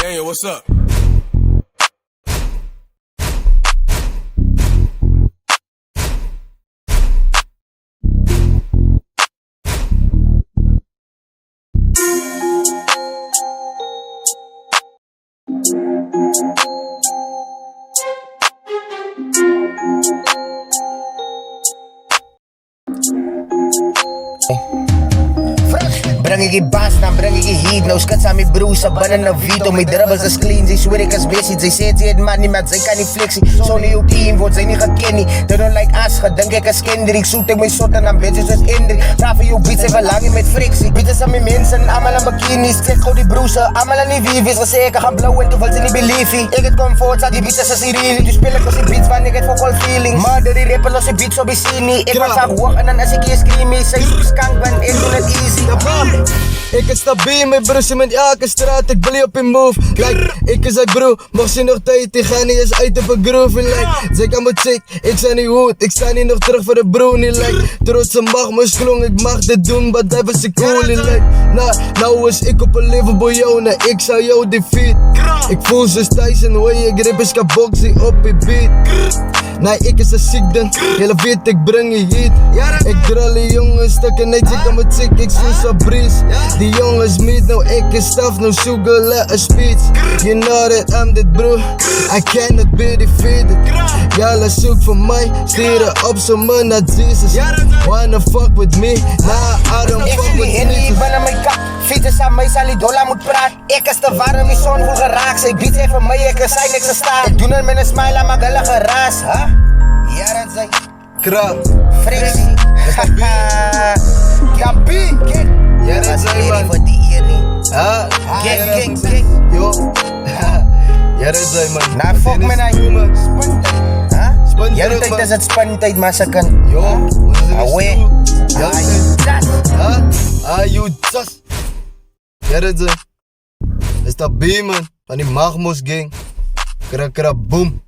Hey, what's up? Bring ik die baas, dan bring ik die heat. Nou skits aan mijn broers, ze bannen een Vito. Mijn dribbles is clean, zij zweer ik als busy. Zij zegt het maar niet, maar zij kan niet flexie. Zonder jouw team wordt zij niet gekend. They don't like as, denk ik als kinderen. Ik zoek ik mijn soort en dan bitches dus indruk. Vraag voor jouw beats even lang met frictie. Bitches aan mijn mensen, allemaal aan bikinis. Zeg gauw die broers, allemaal aan die vivies. Gezegd, gaan blauw en toeval ze niet beliefie. Ik het comfort, zat die bitches als die really. Tu speel ik als die beats, wanneer ik het voor all feelings. Maar door die rappen los die beats op die scene. Ik was vaak hoog en dan als ik hier screamy. Zij skank ben, ik doe het easy. Ik is stabiel, mijn broers met elke straat, ik bly op in move. Like, ik is uit bro, mocht je nog tijd, die gaan niet eens uit op een groove. Like, zeg aan mijn chick, ik sta niet goed, ik sta niet nog terug voor de bro. Niet like, trotse mag mijn slong, ik mag dit doen, but dat was ik cool. Like, nou is ik op een level bij jou, nee, ik zou jou defeat. Ik voel zoals Tyson, hoe je grip is kapot, zie op je beat. Nee, ik is een ziek dan, hele weet ik breng je heat. Ik drol die jongens stukken, nee, ik aan mijn chick, ik zoek zo breeze. Die jongens meet, nou ik is staf, nou sugar, let a speech. You know that I'm that bro, I cannot be defeated. Y'all zoek voor mij, stieren op zo'n man naar Jesus. Wanna fuck with me, nah, I don't fuck with me. Ik ben aan mijn kap, fietsen aan mij, Sally Dollar moet praten. Ik is te warm, die zon voel geraakt. Zij biedt even mij, ik is zijn niks te staan. Ik doe het met een smile aan mijn gullige raas, huh? Ja, dat zijn Krap, frictie. Kampie, kijk. ja dat zijn man. Voor die eerie. Kijk. Yo, ja dat zijn man. Nou, fuck me nou. Spantijd. Spantijd, Ja, de tijd man. is het spantijd, maar ze kan. Yo, wat is er Away. Ja, you just. Ja dat zijn. Is dat B man, van die Magmos gang. Krak, boom.